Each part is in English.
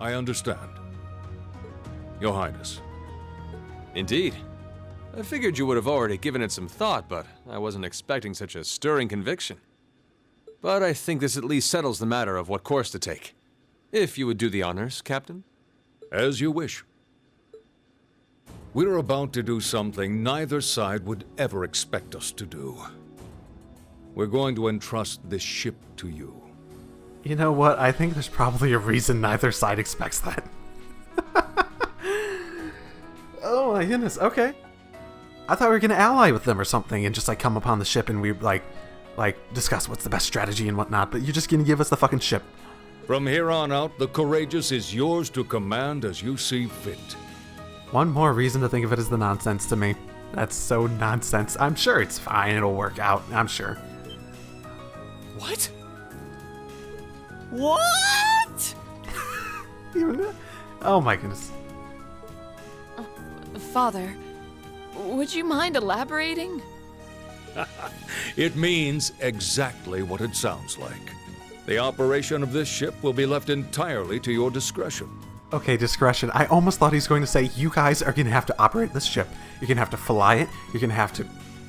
I understand. Your Highness. Indeed. I figured you would have already given it some thought, but I wasn't expecting such a stirring conviction. But I think this at least settles the matter of what course to take. If you would do the honors, Captain. As you wish. We're about to do something neither side would ever expect us to do. We're going to entrust this ship to you. You know what? I think there's probably a reason neither side expects that. Oh my goodness, okay. I thought we were gonna ally with them or something and just like come upon the ship and we like discuss what's the best strategy and whatnot, but you're just gonna give us the fucking ship. From here on out, the Courageous is yours to command as you see fit. One more reason to think of it as the nonsense to me. That's so nonsense. I'm sure it's fine, it'll work out, I'm sure. What? What? Oh my goodness. Father, would you mind elaborating? It means exactly what it sounds like. The operation of this ship will be left entirely to your discretion. Okay, discretion. I almost thought he was going to say, you guys are going to have to operate this ship. You're going to have to fly it. You're going to have to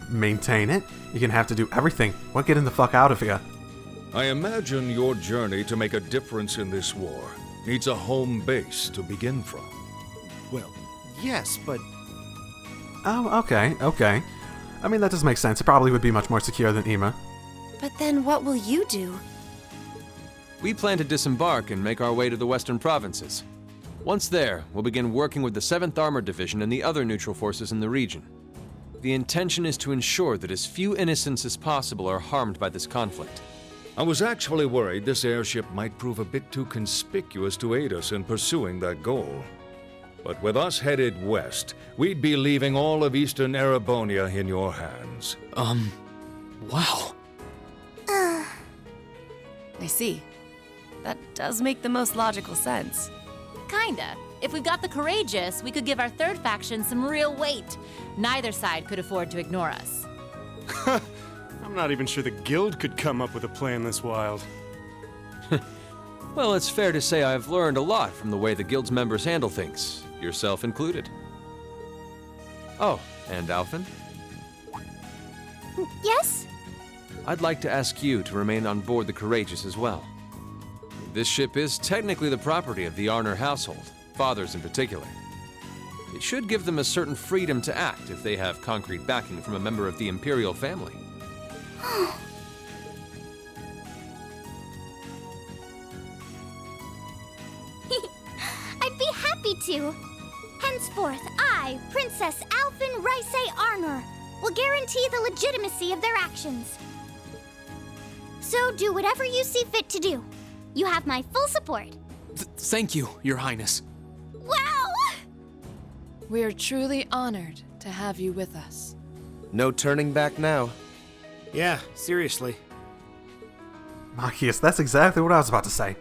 maintain it. You're going to have to do everything. What getting the fuck out of here? I imagine your journey to make a difference in this war needs a home base to begin from. Well, yes, but... Oh, okay. I mean, that does make sense. It probably would be much more secure than Ima. But then what will you do? We plan to disembark and make our way to the western provinces. Once there, we'll begin working with the 7th Armored Division and the other neutral forces in the region. The intention is to ensure that as few innocents as possible are harmed by this conflict. I was actually worried this airship might prove a bit too conspicuous to aid us in pursuing that goal. But with us headed west, we'd be leaving all of Eastern Erebonia in your hands. Wow. I see. That does make the most logical sense. Kinda. If we've got the Courageous, we could give our third faction some real weight. Neither side could afford to ignore us. I'm not even sure the Guild could come up with a plan this wild. Well, it's fair to say I've learned a lot from the way the Guild's members handle things, yourself included. Oh, and Alfin? Yes? I'd like to ask you to remain on board the Courageous as well. This ship is technically the property of the Arner household, fathers in particular. It should give them a certain freedom to act if they have concrete backing from a member of the Imperial family. I'd be happy to. Henceforth, I, Princess Alfin Rice Arner, will guarantee the legitimacy of their actions. So do whatever you see fit to do. You have my full support. Thank you, Your Highness. Wow! We are truly honored to have you with us. No turning back now. Yeah, seriously. Machias, that's exactly what I was about to say.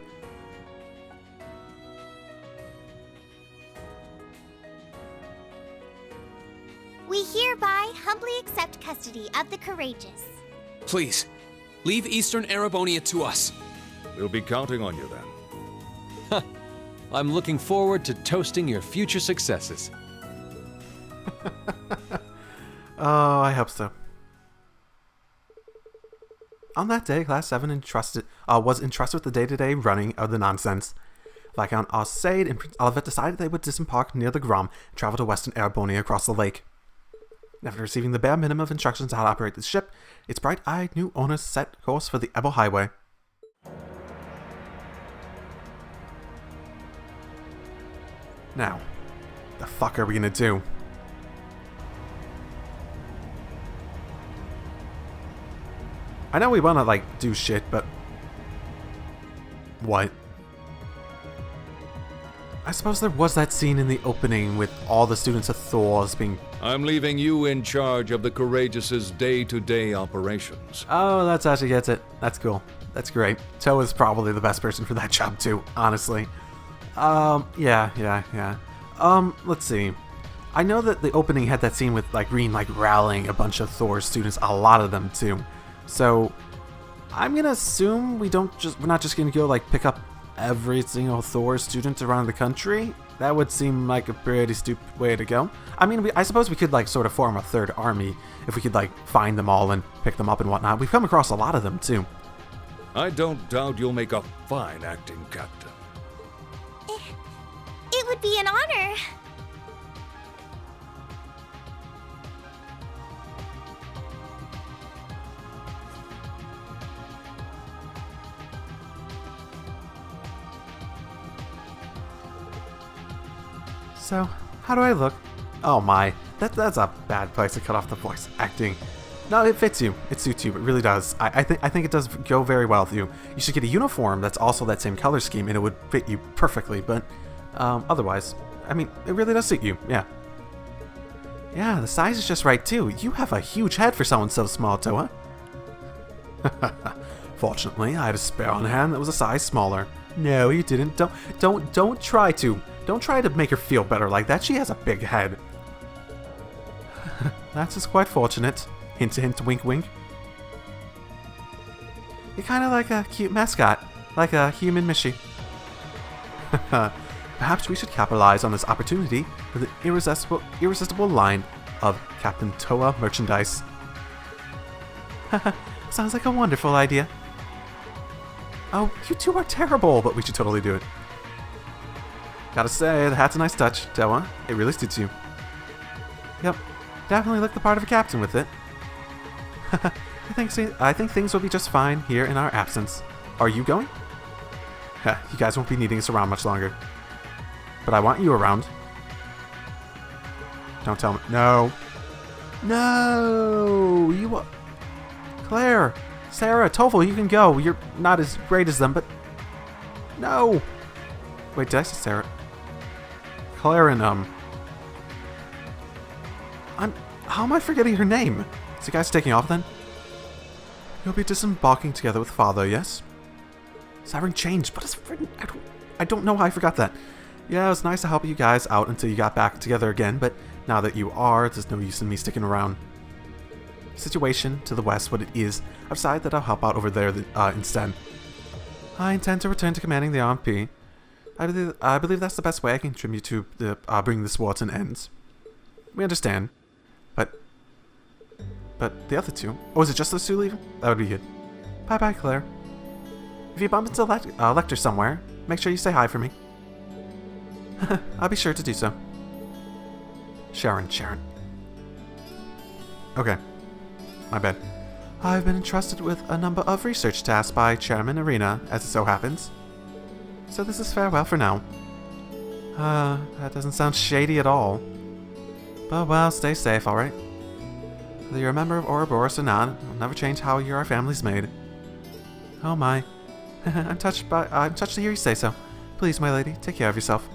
We hereby humbly accept custody of the Courageous. Please, leave Eastern Erebonia to us. We'll be counting on you then. I'm looking forward to toasting your future successes. Oh, I hope so. On that day, Class 7 was entrusted with the day-to-day running of the nonsense. Viscount XSEED and Prince Olivet decided they would disembark near the Grom and travel to western Erebonia across the lake. After receiving the bare minimum of instructions on how to operate the ship, its bright-eyed new owners set course for the Ebel Highway. Now, the fuck are we gonna do? I know we wanna, like, do shit, but... What? I suppose there was that scene in the opening with all the students of Thor's being... I'm leaving you in charge of the Courageous's day-to-day operations. Oh, that's how she gets it. That's cool. That's great. Towa's probably the best person for that job too, honestly. Yeah. Let's see. I know that the opening had that scene with like Green like rallying a bunch of Thor's students, a lot of them too. So I'm gonna assume we're not just gonna go like pick up every single Thor student around the country. That would seem like a pretty stupid way to go. I mean, I suppose we could like sort of form a third army if we could like find them all and pick them up and whatnot. We've come across a lot of them too. I don't doubt you'll make a fine acting captain. It would be an honor. So, how do I look? Oh my, that's a bad place to cut off the voice acting. No, it fits you. It suits you. It really does. I think it does go very well with you. You should get a uniform that's also that same color scheme, and it would fit you perfectly. But otherwise, I mean, it really does suit you. Yeah. Yeah, the size is just right too. You have a huge head for someone so small, Towa. Fortunately, I had a spare on hand that was a size smaller. No, you didn't. Don't try to. Don't try to make her feel better like that. She has a big head. That's just quite fortunate. Hint, hint, wink, wink. You're kind of like a cute mascot, like a human Mishy. Perhaps we should capitalize on this opportunity with an irresistible line of Captain Towa merchandise. Sounds like a wonderful idea. Oh, you two are terrible, but we should totally do it. Gotta say, the hat's a nice touch, Towa. It really suits you. Yep, definitely look the part of a captain with it. I think things will be just fine here in our absence. Are you going? You guys won't be needing us around much longer. But I want you around. Don't tell me. No. No! You... Claire! Sarah! Toval, you can go. You're not as great as them, but... No! Wait, did I say Sarah? Claire and, How am I forgetting her name? Is the guys taking off then? You'll be disembarking together with Father, yes? Savering changed, but it's written... I don't know how I forgot that. Yeah, it was nice to help you guys out until you got back together again, but now that you are, there's no use in me sticking around. Situation to the west, what it is, I've decided that I'll help out over there instead. I intend to return to commanding the RMP. I believe that's the best way I can contribute to bring this war to an end. We understand. But the other two? Oh, is it just those two leaving? That would be good. Bye-bye, Claire. If you bump into Lecter somewhere, make sure you say hi for me. I'll be sure to do so. Sharon. Okay. My bad. I've been entrusted with a number of research tasks by Chairman Arena, as it so happens. So this is farewell for now. That doesn't sound shady at all. But well, stay safe, alright? Whether you're a member of Ouroboros or not, it'll never change how our family's made. Oh my. I'm touched to hear you say so. Please, my lady, take care of yourself.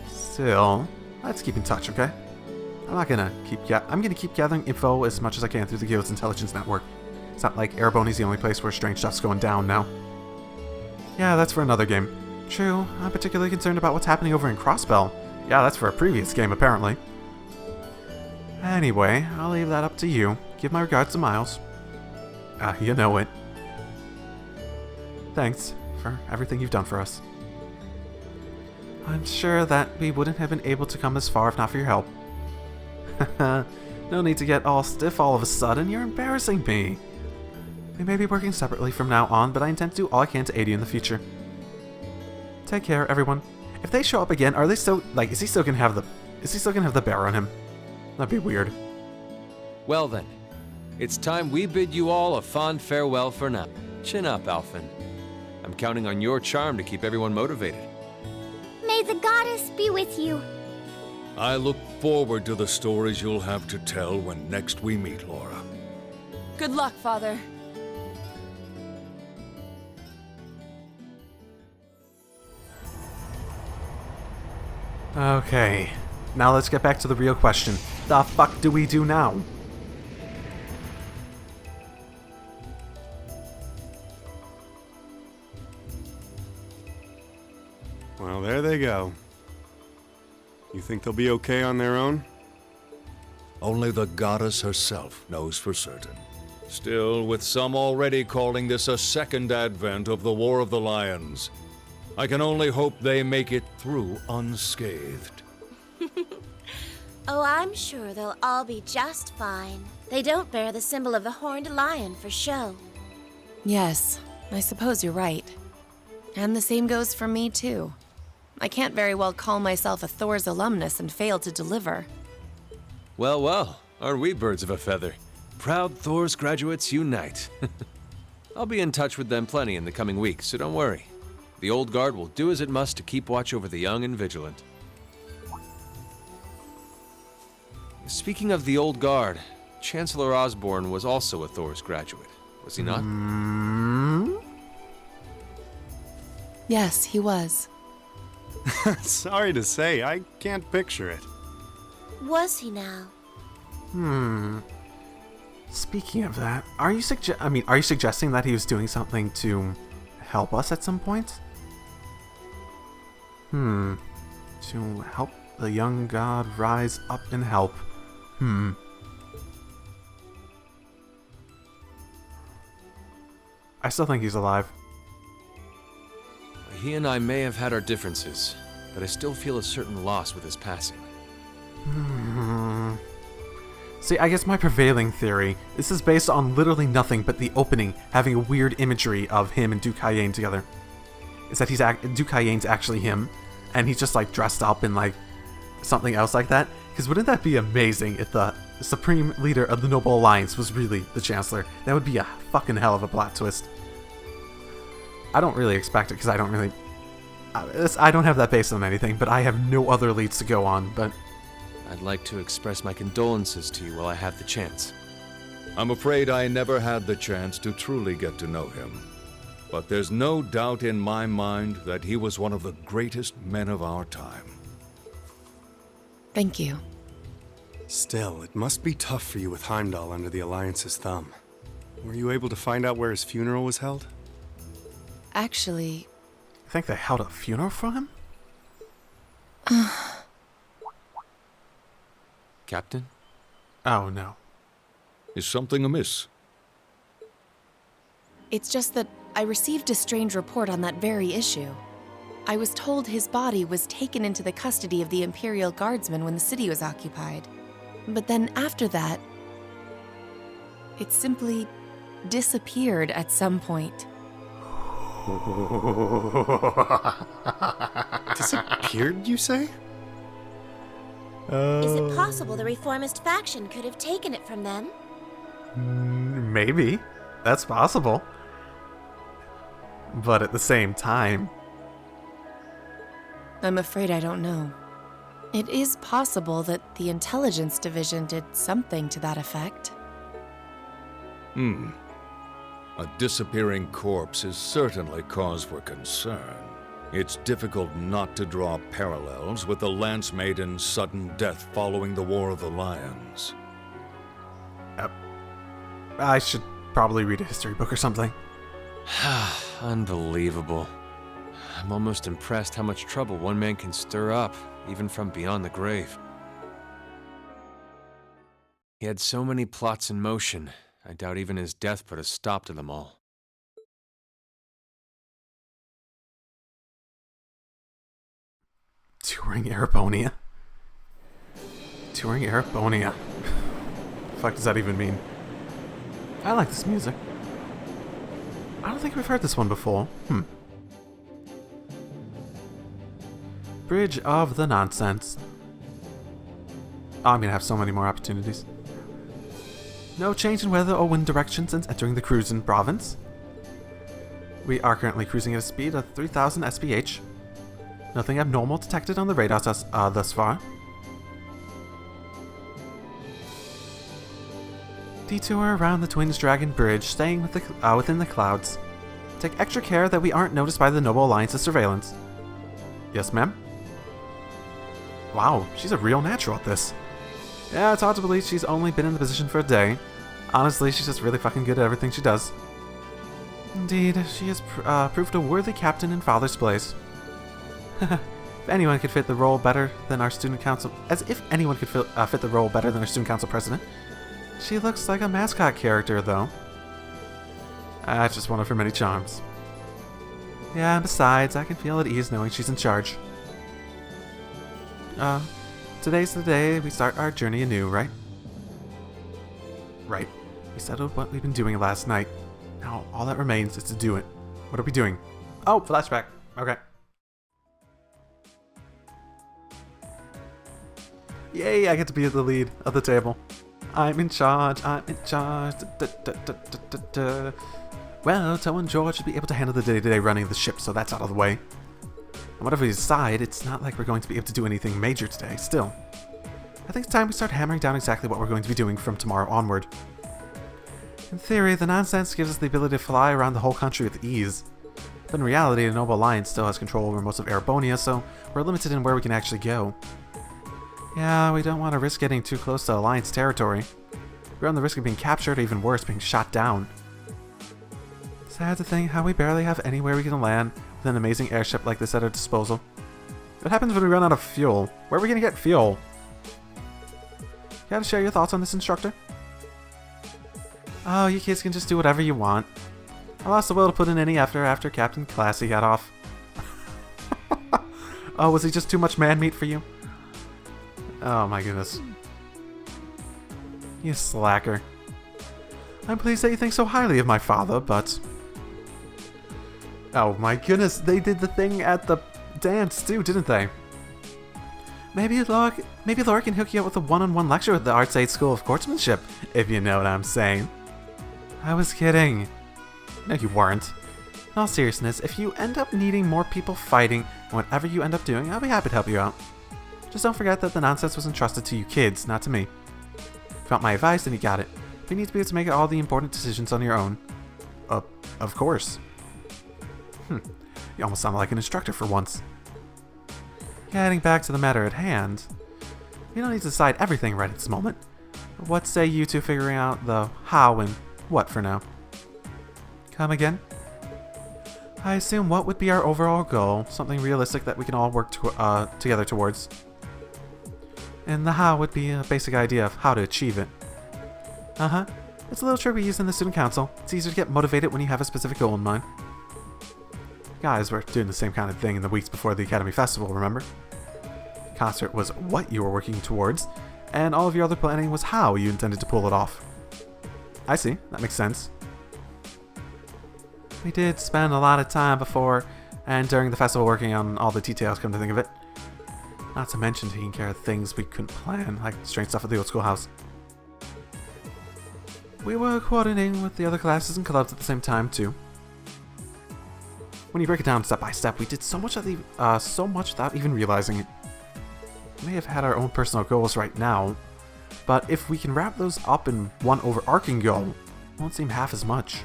Still, let's keep in touch, okay? I'm gonna keep gathering info as much as I can through the Guild's intelligence network. It's not like Ereboni's the only place where strange stuff's going down now. Yeah, that's for another game. True, I'm particularly concerned about what's happening over in Crossbell. Yeah, that's for a previous game, apparently. Anyway, I'll leave that up to you. Give my regards to Miles. You know it. Thanks for everything you've done for us. I'm sure that we wouldn't have been able to come this far if not for your help. No need to get all stiff all of a sudden. You're embarrassing me. We may be working separately from now on, but I intend to do all I can to aid you in the future. Take care, everyone. If they show up again, are they still is he still gonna have the bear on him? That'd be weird. Well then, it's time we bid you all a fond farewell for now. Chin up, Alfin. I'm counting on your charm to keep everyone motivated. May the goddess be with you. I look forward to the stories you'll have to tell when next we meet, Laura. Good luck, Father. Okay, now let's get back to the real question. The fuck do we do now? Well, there they go. You think they'll be okay on their own? Only the goddess herself knows for certain. Still, with some already calling this a second advent of the War of the Lions, I can only hope they make it through unscathed. Oh, I'm sure they'll all be just fine. They don't bear the symbol of the horned lion for show. Yes, I suppose you're right. And the same goes for me, too. I can't very well call myself a Thor's alumnus and fail to deliver. Well, well, aren't we birds of a feather? Proud Thor's graduates unite. I'll be in touch with them plenty in the coming weeks, so don't worry. The old guard will do as it must to keep watch over the young and vigilant. Speaking of the old guard, Chancellor Osborne was also a Thor's graduate, was he not? Yes, he was. Sorry to say, I can't picture it. Was he now? Speaking of that, are you suggesting that he was doing something to help us at some point? To help the young god rise up and help. I still think he's alive. He and I may have had our differences, but I still feel a certain loss with his passing. See, I guess my prevailing theory, this is based on literally nothing but the opening having a weird imagery of him and Duke Cayenne together. Is that Duke Cayenne's actually him, and he's just like dressed up in like something else like that? Because wouldn't that be amazing if the supreme leader of the Noble Alliance was really the Chancellor? That would be a fucking hell of a plot twist. I don't really expect it because I don't really... I don't have that based on anything, but I have no other leads to go on, but... I'd like to express my condolences to you while I have the chance. I'm afraid I never had the chance to truly get to know him. But there's no doubt in my mind that he was one of the greatest men of our time. Thank you. Still, it must be tough for you with Heimdall under the Alliance's thumb. Were you able to find out where his funeral was held? Actually... I think they held a funeral for him? Captain? Oh, no. Is something amiss? It's just that I received a strange report on that very issue. I was told his body was taken into the custody of the Imperial Guardsmen when the city was occupied. But then after that, it simply disappeared at some point. Disappeared, you say? Is it possible the reformist faction could have taken it from them? Maybe. That's possible. But at the same time... I'm afraid I don't know. It is possible that the intelligence division did something to that effect. A disappearing corpse is certainly cause for concern. It's difficult not to draw parallels with the Lance Maiden's sudden death following the War of the Lions. I should probably read a history book or something. Unbelievable. I'm almost impressed how much trouble one man can stir up, even from beyond the grave. He had so many plots in motion, I doubt even his death put a stop to them all. Touring Erabonia? Touring Erabonia. The fuck does that even mean? I like this music. I don't think we've heard this one before. Bridge of the Nonsense. Oh, I'm gonna have so many more opportunities. No change in weather or wind direction since entering the Cruisin province. We are currently cruising at a speed of 3000 SPH. Nothing abnormal detected on the radars thus far. Detour around the Twins Dragon Bridge, staying within the clouds. Take extra care that we aren't noticed by the Noble Alliance's surveillance. Yes, ma'am? Wow, she's a real natural at this. Yeah, it's hard to believe she's only been in the position for a day. Honestly, she's just really fucking good at everything she does. Indeed, she has proved a worthy captain in father's place. If anyone could fit the role better than our student council, as if anyone could fit the role better than our student council president. She looks like a mascot character, though. That's just one of her many charms. Yeah, and besides, I can feel at ease knowing she's in charge. Today's the day we start our journey anew, right? Right. We settled what we've been doing last night. Now, all that remains is to do it. What are we doing? Oh, flashback. Okay. Yay, I get to be at the lead of the table. I'm in charge, I'm in charge. Well, Towa and George should be able to handle the day-to-day running of the ship, so that's out of the way. And whatever we decide, it's not like we're going to be able to do anything major today, still. I think it's time we start hammering down exactly what we're going to be doing from tomorrow onward. In theory, the nonsense gives us the ability to fly around the whole country with ease. But in reality, the Noble Alliance still has control over most of Erebonia, so we're limited in where we can actually go. Yeah, we don't want to risk getting too close to Alliance territory. We run the risk of being captured, or even worse, being shot down. Sad to think how we barely have anywhere we can land with an amazing airship like this at our disposal. What happens when we run out of fuel? Where are we going to get fuel? You gotta share your thoughts on this, instructor? Oh, you kids can just do whatever you want. I lost the will to put in any effort after Captain Classy got off. Oh, was he just too much man meat for you? Oh my goodness. You slacker. I'm pleased that you think so highly of my father, but... Oh my goodness, they did the thing at the dance too, didn't they? Maybe Laura can hook you up with a one-on-one lecture at the XSEED School of Courtsmanship, if you know what I'm saying. I was kidding. No, you weren't. In all seriousness, if you end up needing more people fighting, and whatever you end up doing, I'll be happy to help you out. Just don't forget that the nonsense was entrusted to you kids, not to me. If you want my advice, then you got it. But you need to be able to make all the important decisions on your own. Of course. You almost sound like an instructor for once. Getting back to the matter at hand, we don't need to decide everything right at this moment. What say you two figuring out the how and what for now? Come again? I assume what would be our overall goal, something realistic that we can all work together towards. And the how would be a basic idea of how to achieve it. Uh-huh. It's a little trick we use in the student council. It's easier to get motivated when you have a specific goal in mind. Guys, we're doing the same kind of thing in the weeks before the Academy Festival, remember? Concert was what you were working towards, and all of your other planning was how you intended to pull it off. I see, that makes sense. We did spend a lot of time before and during the festival working on all the details, come to think of it. Not to mention taking care of things we couldn't plan, like strange stuff at the old schoolhouse. We were coordinating with the other classes and clubs at the same time, too. When you break it down step by step, we did so much without even realizing it. We may have had our own personal goals right now, but if we can wrap those up in one overarching goal, it won't seem half as much.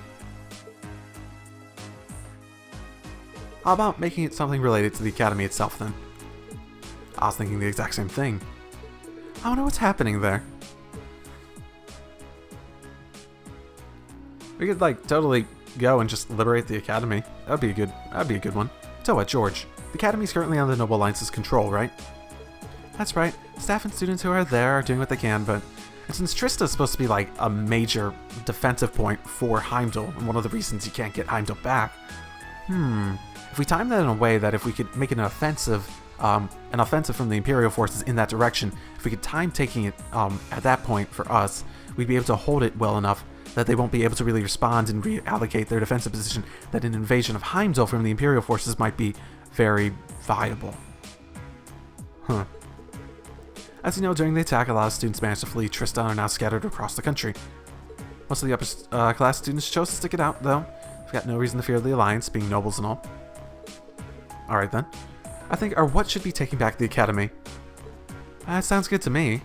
How about making it something related to the Academy itself, then? I was thinking the exact same thing. I don't know what's happening there. We could, totally go and just liberate the Academy. That'd be a good one. Towa, George, the Academy's currently under the Noble Alliance's control, right? That's right. Staff and students who are there are doing what they can, but since Trista's supposed to be a major defensive point for Heimdall, and one of the reasons you can't get Heimdall back, if we time that in a way that if we could make an offensive from the Imperial forces in that direction, if we could time taking it at that point for us, we'd be able to hold it well enough that they won't be able to really respond and reallocate their defensive position, that an invasion of Heimdall from the Imperial forces might be very viable. As you know, during the attack, a lot of students managed to flee. Trista are now scattered across the country. Most of the upper class students chose to stick it out, though. We've got no reason to fear the Alliance, being nobles and all. Alright then. I think our what should be taking back the Academy. That sounds good to me.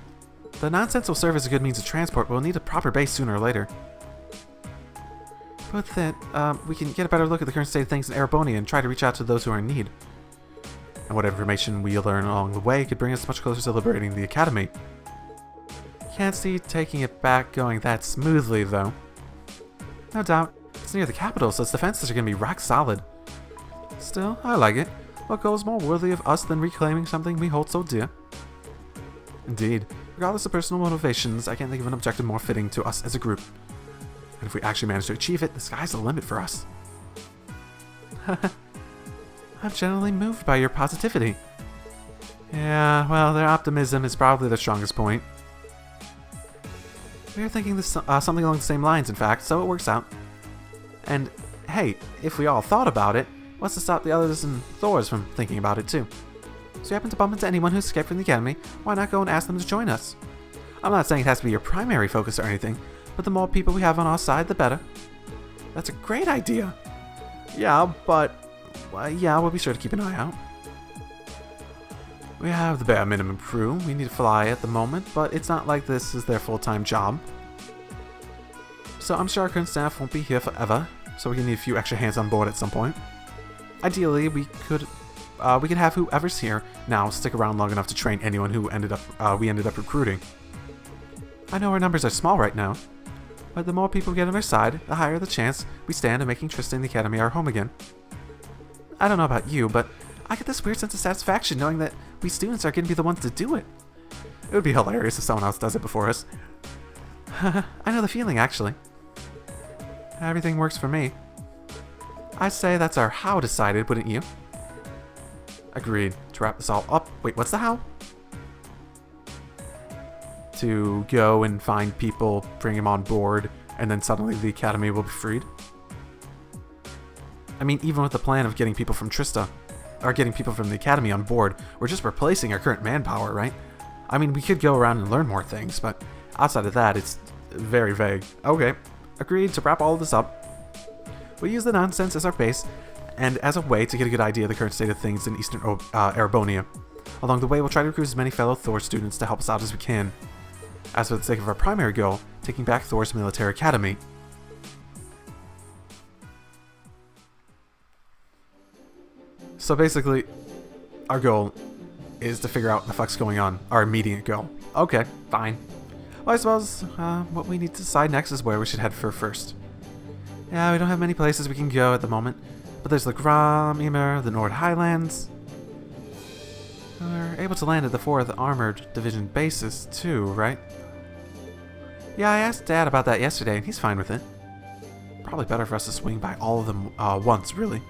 The nonsense will serve as a good means of transport, but we'll need a proper base sooner or later. But that, we can get a better look at the current state of things in Erebonia and try to reach out to those who are in need. And what information we learn along the way could bring us much closer to liberating the Academy. Can't see taking it back going that smoothly, though. No doubt. It's near the capital, so its defenses are going to be rock solid. Still, I like it. What goal is more worthy of us than reclaiming something we hold so dear? Indeed, regardless of personal motivations, I can't think of an objective more fitting to us as a group. And if we actually manage to achieve it, the sky's the limit for us. I'm generally moved by your positivity. Yeah, well, their optimism is probably the strongest point. We were thinking this, something along the same lines, in fact, so it works out. And, hey, if we all thought about it, what's to stop the others and Thors from thinking about it too? So you happen to bump into anyone who's escaped from the academy, why not go and ask them to join us? I'm not saying it has to be your primary focus or anything, but the more people we have on our side, the better. That's a great idea. Yeah, but... yeah, we'll be sure to keep an eye out. We have the bare minimum crew we need to fly at the moment, but it's not like this is their full-time job. So I'm sure our current staff won't be here forever, so we can need a few extra hands on board at some point. Ideally, we could have whoever's here now stick around long enough to train anyone who we ended up recruiting. I know our numbers are small right now, but the more people we get on our side, the higher the chance we stand of making Trista and the Academy our home again. I don't know about you, but I get this weird sense of satisfaction knowing that we students are going to be the ones to do it. It would be hilarious if someone else does it before us. I know the feeling, actually. Everything works for me. I'd say that's our how decided, wouldn't you? Agreed. To wrap this all up... Wait, what's the how? To go and find people, bring them on board, and then suddenly the Academy will be freed? I mean, even with the plan of getting people from Trista, or getting people from the Academy on board, we're just replacing our current manpower, right? I mean, we could go around and learn more things, but outside of that, it's very vague. Okay, agreed. To wrap all of this up, we use the nonsense as our base, and as a way to get a good idea of the current state of things in Eastern Erebonia. Along the way, we'll try to recruit as many fellow Thor students to help us out as we can. As for the sake of our primary goal, taking back Thor's military academy. So basically, our goal is to figure out what the fuck's going on. Our immediate goal. Okay, fine. Well, I suppose what we need to decide next is where we should head for first. Yeah, we don't have many places we can go at the moment, but there's the Grom, Ymir, the Nord Highlands. We're able to land at the 4th Armored Division bases too, right? Yeah, I asked Dad about that yesterday, and he's fine with it. Probably better for us to swing by all of them once, really.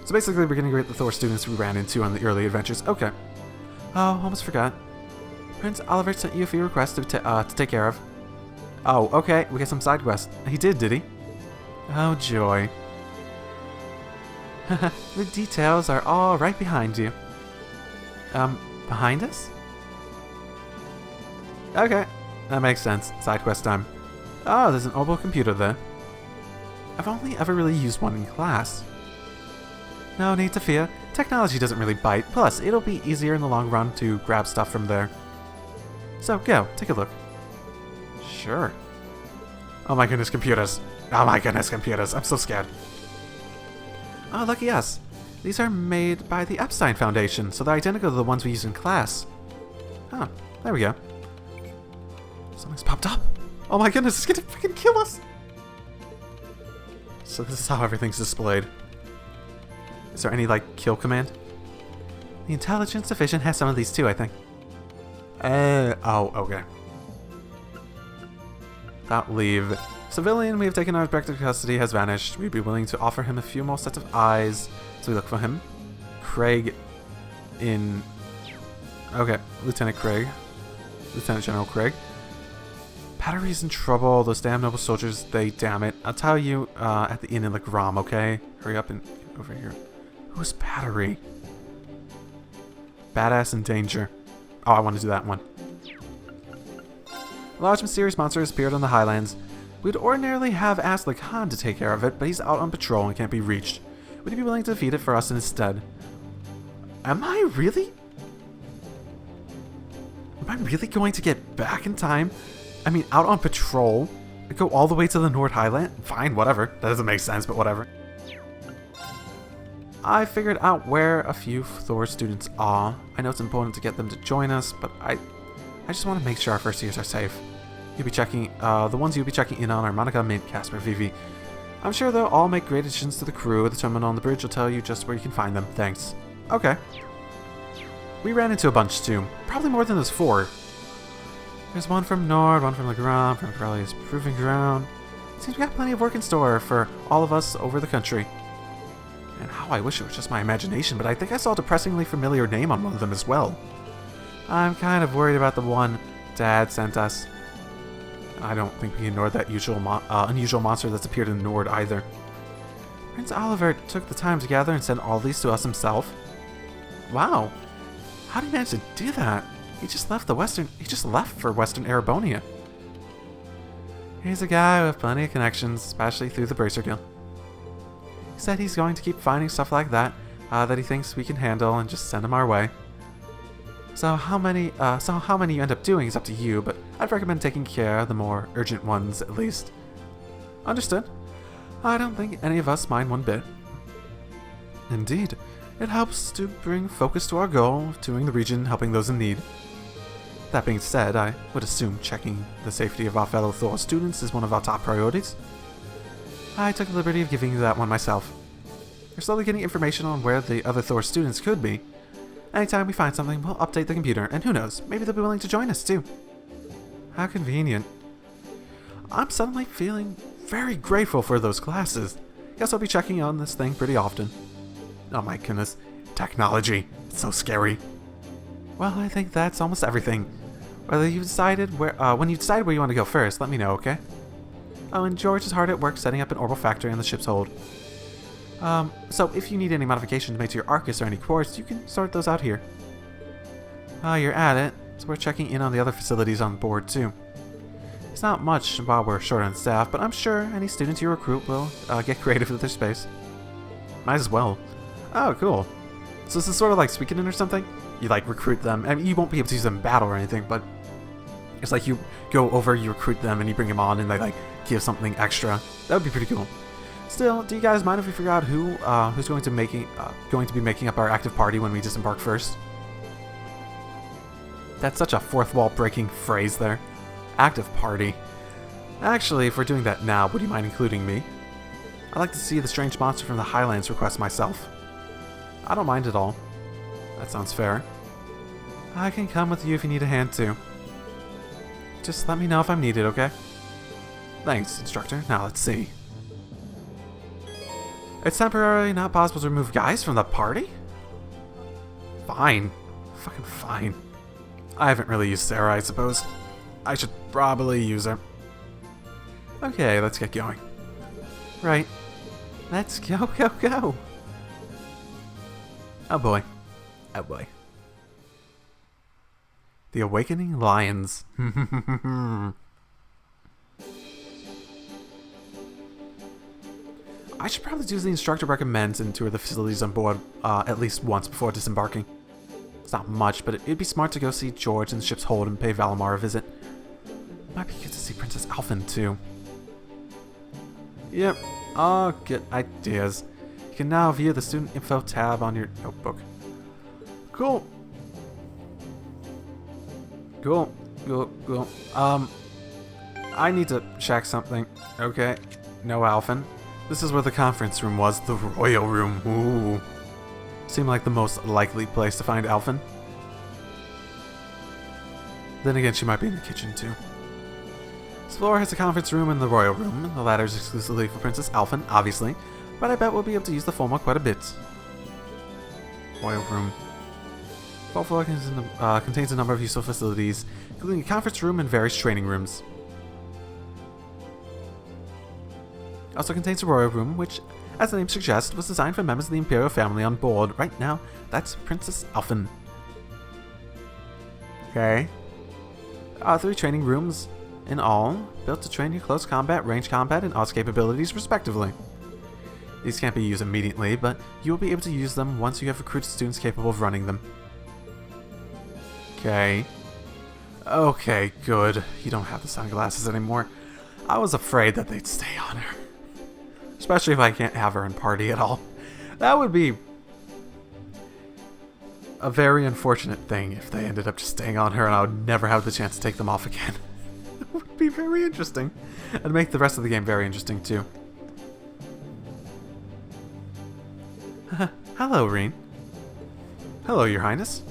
So basically, we're gonna greet the Thor students we ran into on the early adventures. Okay. Oh, almost forgot. Prince Oliver sent you a few requests to take care of. Oh, okay, we got some side quests. He did he? Oh, joy. The details are all right behind you. Behind us? Okay, that makes sense. Side quest time. Oh, there's an orbital computer there. I've only ever really used one in class. No need to fear. Technology doesn't really bite. Plus, it'll be easier in the long run to grab stuff from there. So, go. Take a look. Sure. Oh my goodness, computers. Oh my goodness, computers. I'm so scared. Oh, lucky us. These are made by the Epstein Foundation, so they're identical to the ones we used in class. Oh, there we go. Something's popped up. Oh my goodness, it's gonna freaking kill us. So this is how everything's displayed. Is there any, like, kill command? The Intelligence Division has some of these too, I think. Oh, okay. Without leave. Civilian we have taken our back to custody has vanished. We'd be willing to offer him a few more sets of eyes. So we look for him. Craig in... Okay, Lieutenant Craig. Lieutenant General Craig. Battery's in trouble. Those damn noble soldiers, they damn it. I'll tell you at the inn in the Grom, okay? Hurry up and get over here. Who's Battery? Badass in danger. Oh, I want to do that one. A large mysterious monster has appeared on the Highlands. We'd ordinarily have asked the Khan to take care of it, but he's out on patrol and can't be reached. Would you be willing to defeat it for us instead? Am I really going to get back in time? I mean, out on patrol? Go all the way to the Nord Highland? Fine, whatever. That doesn't make sense, but whatever. I figured out where a few Thor students are. I know it's important to get them to join us, but I just want to make sure our first years are safe. You'll be checking, the ones you'll be checking in on are Monica, Mint, Casper, Vivi. I'm sure they'll all make great additions to the crew. The terminal on the bridge will tell you just where you can find them. Thanks. Okay. We ran into a bunch too. Probably more than those 4. There's one from Nord, one from Legrand, from Corellia's Proving Ground. Seems we got plenty of work in store for all of us over the country. And how I wish it was just my imagination, but I think I saw a depressingly familiar name on one of them as well. I'm kind of worried about the one Dad sent us. I don't think we ignored that unusual monster that's appeared in Nord either. Prince Oliver took the time to gather and send all these to us himself. Wow. How did he manage to do that? He just left for Western Erebonia. He's a guy with plenty of connections, especially through the Bracer Guild. He said he's going to keep finding stuff like that, that he thinks we can handle, and just send them our way. So how many you end up doing is up to you, but I'd recommend taking care of the more urgent ones at least. Understood. I don't think any of us mind one bit. Indeed, it helps to bring focus to our goal of touring the region, helping those in need. That being said, I would assume checking the safety of our fellow Thor students is one of our top priorities. I took the liberty of giving you that one myself. We're slowly getting information on where the other Thor students could be. Anytime we find something, we'll update the computer, and who knows, maybe they'll be willing to join us too. How convenient. I'm suddenly feeling very grateful for those classes. Guess I'll be checking on this thing pretty often. Oh my goodness, technology, it's so scary. Well, I think that's almost everything. When you decide where you want to go first, let me know, okay? Oh, and George is hard at work setting up an orbital factory on the ship's hold. So if you need any modifications made to your Arcus or any quartz, you can sort those out here. You're at it, so we're checking in on the other facilities on board too. It's not much while we're short on staff, but I'm sure any students you recruit will get creative with their space. Might as well. Oh, cool. So this is sort of like Suikoden or something? You like recruit them, I mean, you won't be able to use them in battle or anything, but it's like you go over, you recruit them, and you bring them on, and they like give something extra. That would be pretty cool. Still, do you guys mind if we figure out who's going to be making up our active party when we disembark first? That's such a fourth wall breaking phrase there. Active party. Actually, if we're doing that now, would you mind including me? I'd like to see the strange monster from the Highlands request myself. I don't mind at all. That sounds fair. I can come with you if you need a hand too. Just let me know if I'm needed, okay? Thanks, instructor. Now let's see. It's temporarily not possible to remove guys from the party? Fine. Fucking fine. I haven't really used Sarah, I suppose. I should probably use her. Okay, let's get going. Right. Let's go, go, go. Oh boy. Oh boy. The Awakening Lions. I should probably do as the instructor recommends and tour the facilities on board at least once before disembarking. It's not much, but it'd be smart to go see George in the ship's hold and pay Valimar a visit. Might be good to see Princess Alfin too. Yep, I'll get ideas. You can now view the student info tab on your notebook. Cool. Cool. Cool. Cool. I need to check something. Okay. No Alfin. This is where the conference room was, the royal room. Ooh. Seemed like the most likely place to find Alfin. Then again, she might be in the kitchen too. This floor has a conference room and the royal room. The latter is exclusively for Princess Alfin, obviously, but I bet we'll be able to use the former quite a bit. Royal room. The whole floor contains a number of useful facilities, including a conference room and various training rooms. It also contains a royal room, which, as the name suggests, was designed for members of the Imperial family on board. Right now, that's Princess Alfin. Okay. 3 training rooms in all, built to train your close combat, range combat, and odds capabilities, respectively. These can't be used immediately, but you will be able to use them once you have recruited students capable of running them. Okay. Okay, good. You don't have the sunglasses anymore. I was afraid that they'd stay on her. Especially if I can't have her in party at all. That would be a very unfortunate thing if they ended up just staying on her and I would never have the chance to take them off again. It would be very interesting. And make the rest of the game very interesting too. Hello, Reen. Hello, Your Highness.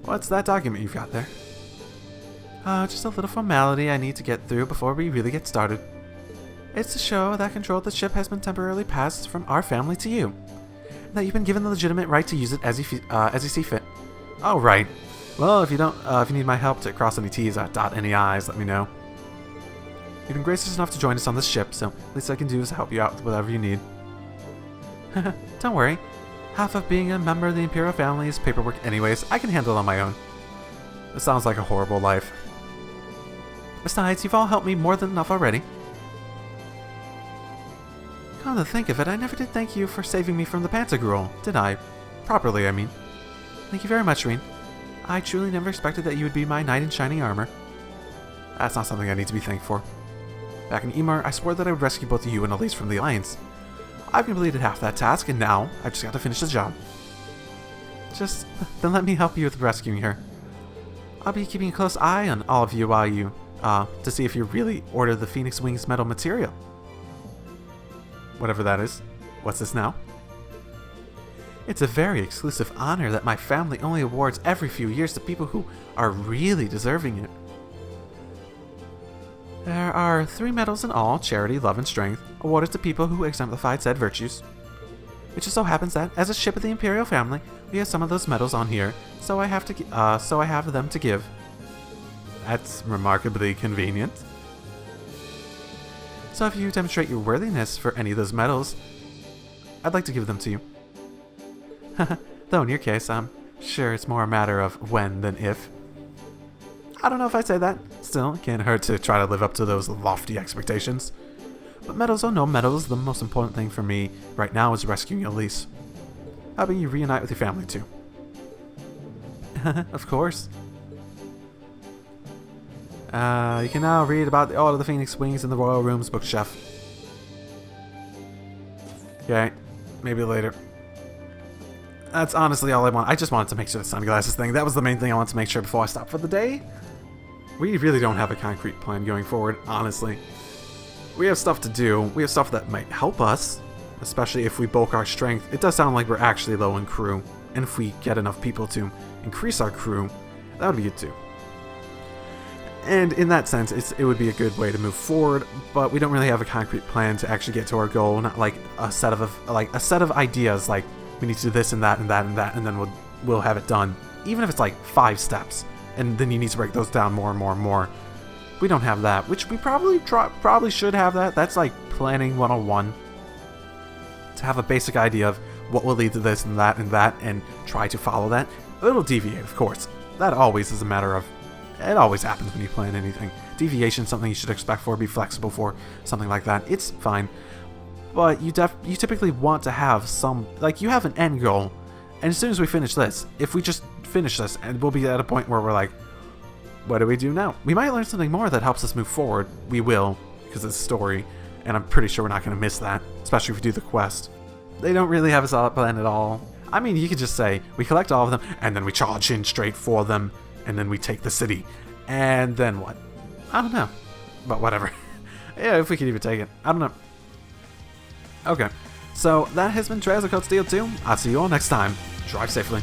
What's that document you've got there? Just a little formality I need to get through before we really get started. It's to show that control of the ship has been temporarily passed from our family to you. And that you've been given the legitimate right to use it as you see fit. Oh, right. Well, if you need my help to cross any T's or dot any I's, let me know. You've been gracious enough to join us on this ship, so least I can do is help you out with whatever you need. Don't worry. Half of being a member of the Imperial family is paperwork anyways. I can handle it on my own. It sounds like a horrible life. Besides, you've all helped me more than enough already. Come to think of it, I never did thank you for saving me from the Pantagruel, did I? Properly, I mean. Thank you very much, Reen. I truly never expected that you would be my knight in shining armor. That's not something I need to be thanked for. Back in Emar, I swore that I would rescue both you and Elise from the Alliance. I've completed half that task, and now I've just got to finish the job. Then let me help you with rescuing her. I'll be keeping a close eye on all of you while you, to see if you really order the Phoenix Wings metal material. Whatever that is. What's this now? It's a very exclusive honor that my family only awards every few years to people who are really deserving it. There are 3 medals in all, charity, love, and strength, awarded to people who exemplified said virtues. It just so happens that, as a ship of the Imperial family, we have some of those medals on here, so I have them to give. That's remarkably convenient. So if you demonstrate your worthiness for any of those medals, I'd like to give them to you. Though in your case, I'm sure it's more a matter of when than if. I don't know if I'd say that. Still, it can't hurt to try to live up to those lofty expectations. But medals or no medals, the most important thing for me right now is rescuing Elise. How about you reunite with your family too? Of course. You can now read about the Order of the Phoenix Wings in the Royal Rooms bookshelf. Okay, maybe later. That's honestly all I want. I just wanted to make sure the sunglasses thing, that was the main thing I wanted to make sure before I stopped for the day. We really don't have a concrete plan going forward, honestly. We have stuff to do. We have stuff that might help us, especially if we bulk our strength. It does sound like we're actually low in crew, and if we get enough people to increase our crew, that would be good too. And in that sense, it would be a good way to move forward, but we don't really have a concrete plan to actually get to our goal. Not like a set of ideas, like we need to do this and that and that and that, and then we'll have it done. Even if it's like 5 steps, and then you need to break those down more and more and more. We don't have that, which we probably should have that. That's like planning 101. To have a basic idea of what will lead to this and that, and try to follow that. It'll deviate, of course. That always is a matter of... It always happens when you plan anything. Deviation is something you should expect for, be flexible for, something like that. It's fine. But you typically want to have some... Like, you have an end goal. And as soon as we finish this, if we just finish this, and we'll be at a point where we're like, what do we do now? We might learn something more that helps us move forward. We will, because it's a story. And I'm pretty sure we're not going to miss that. Especially if we do the quest. They don't really have a solid plan at all. I mean, you could just say, we collect all of them, and then we charge in straight for them. And then we take the city. And then what? I don't know. But whatever. Yeah, if we could even take it. I don't know. Okay. So, that has been Trails of Cold Steel 2. I'll see you all next time. Drive safely.